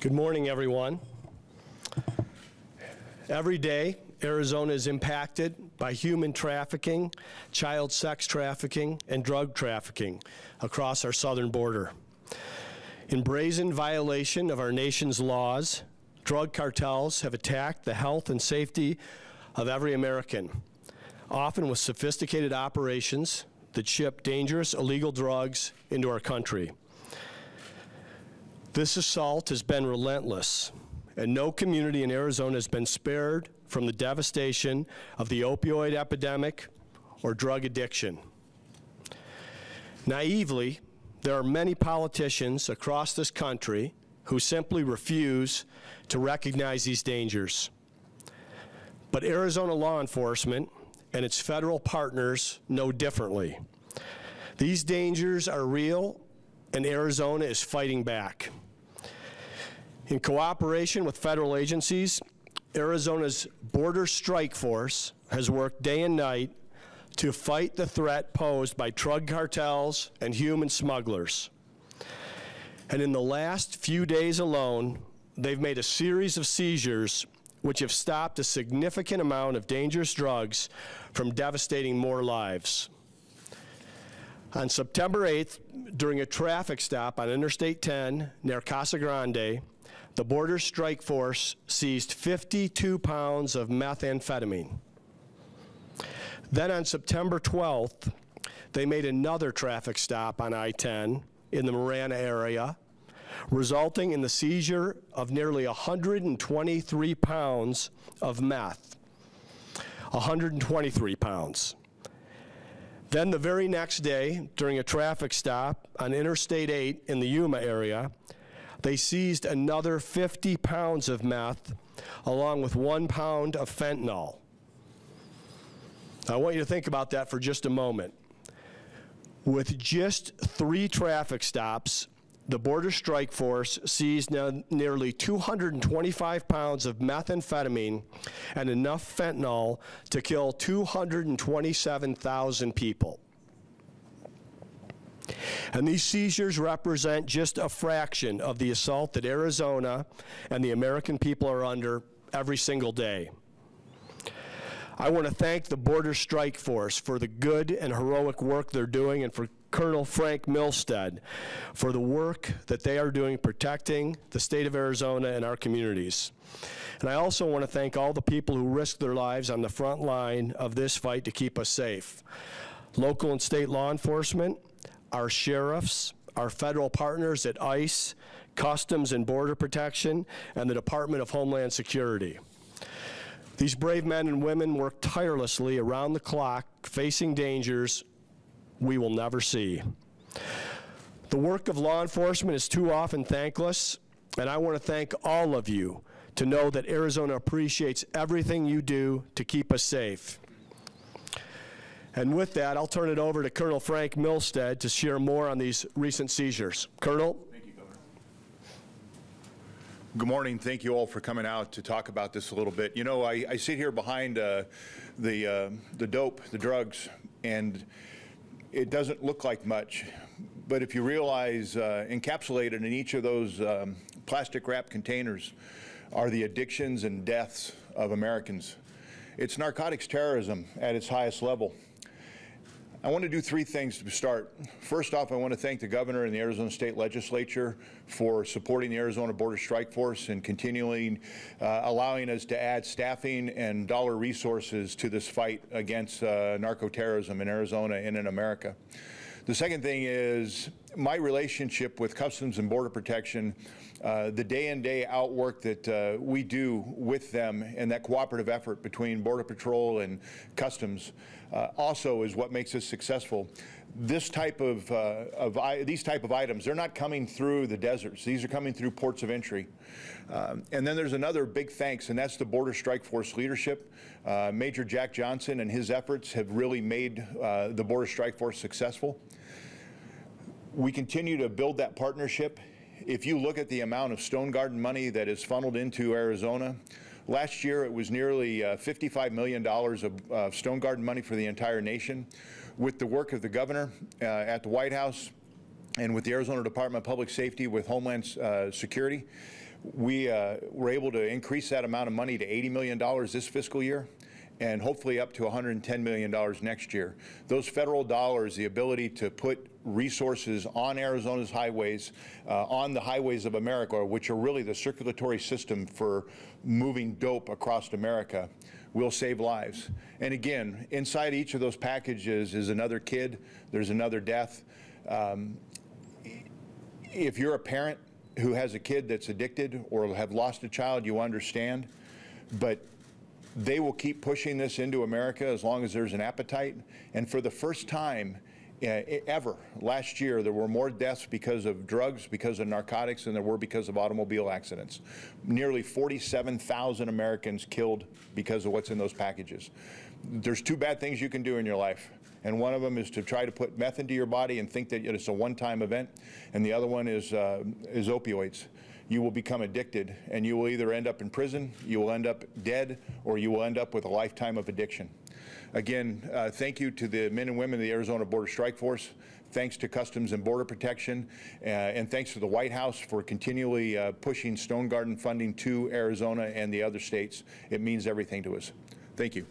Good morning, everyone. Every day, Arizona is impacted by human trafficking, child sex trafficking, and drug trafficking across our southern border. In brazen violation of our nation's laws, drug cartels have attacked the health and safety of every American, often with sophisticated operations that ship dangerous illegal drugs into our country. This assault has been relentless, and no community in Arizona has been spared from the devastation of the opioid epidemic or drug addiction. Naively, there are many politicians across this country who simply refuse to recognize these dangers. But Arizona law enforcement and its federal partners know differently. These dangers are real, and Arizona is fighting back. In cooperation with federal agencies, Arizona's Border Strike Force has worked day and night to fight the threat posed by drug cartels and human smugglers. And in the last few days alone, they've made a series of seizures which have stopped a significant amount of dangerous drugs from devastating more lives. On September 8th, during a traffic stop on Interstate 10 near Casa Grande, the Border Strike Force seized 52 pounds of methamphetamine. Then on September 12th, they made another traffic stop on I-10 in the Marana area, resulting in the seizure of nearly 123 pounds of meth. 123 pounds. Then the very next day, during a traffic stop on Interstate 8 in the Yuma area, they seized another 50 pounds of meth, along with 1 pound of fentanyl. I want you to think about that for just a moment. With just 3 traffic stops, the Border Strike Force seized nearly 225 pounds of methamphetamine and enough fentanyl to kill 227,000 people. And these seizures represent just a fraction of the assault that Arizona and the American people are under every single day. I want to thank the Border Strike Force for the good and heroic work they're doing, and for Colonel Frank Milstead for the work that they are doing protecting the state of Arizona and our communities. And I also want to thank all the people who risk their lives on the front line of this fight to keep us safe. Local and state law enforcement, our sheriffs, our federal partners at ICE, Customs and Border Protection, and the Department of Homeland Security. These brave men and women work tirelessly around the clock, facing dangers we will never see. The work of law enforcement is too often thankless, and I want to thank all of you to know that Arizona appreciates everything you do to keep us safe. And with that, I'll turn it over to Colonel Frank Milstead to share more on these recent seizures. Colonel? Thank you, Governor. Good morning. Thank you all for coming out to talk about this a little bit. You know, I sit here behind the dope, the drugs, and it doesn't look like much. But if you realize encapsulated in each of those plastic wrap containers are the addictions and deaths of Americans. It's narcotics terrorism at its highest level. I want to do 3 things to start. First off, I want to thank the governor and the Arizona State Legislature for supporting the Arizona Border Strike Force and continually allowing us to add staffing and dollar resources to this fight against narco-terrorism in Arizona and in America. The second thing is my relationship with Customs and Border Protection, the day in, day out work that we do with them, and that cooperative effort between Border Patrol and Customs also is what makes us successful. These type of items, they're not coming through the deserts. These are coming through ports of entry. And then there's another big thanks, and that's the Border Strike Force leadership. Major Jack Johnson and his efforts have really made the Border Strike Force successful. We continue to build that partnership. If you look at the amount of Stone Garden money that is funneled into Arizona, last year it was nearly $55 million of Stone Garden money for the entire nation. With the work of the governor at the White House and with the Arizona Department of Public Safety with Homeland Security, We were able to increase that amount of money to $80 million this fiscal year, and hopefully up to $110 million next year. Those federal dollars, the ability to put resources on Arizona's highways, on the highways of America, which are really the circulatory system for moving dope across America, will save lives. And again, inside each of those packages is another kid, there's another death. If you're a parent who has a kid that's addicted or have lost a child, you understand. But they will keep pushing this into America as long as there's an appetite. And for the first time ever, last year, there were more deaths because of drugs, because of narcotics, than there were because of automobile accidents. Nearly 47,000 Americans killed because of what's in those packages. There's two bad things you can do in your life. And one of them is to try to put meth into your body and think that it's a one-time event. And the other one is opioids. You will become addicted, and you will either end up in prison, you will end up dead, or you will end up with a lifetime of addiction. Again, thank you to the men and women of the Arizona Border Strike Force. Thanks to Customs and Border Protection, and thanks to the White House for continually pushing Stone Garden funding to Arizona and the other states. It means everything to us. Thank you.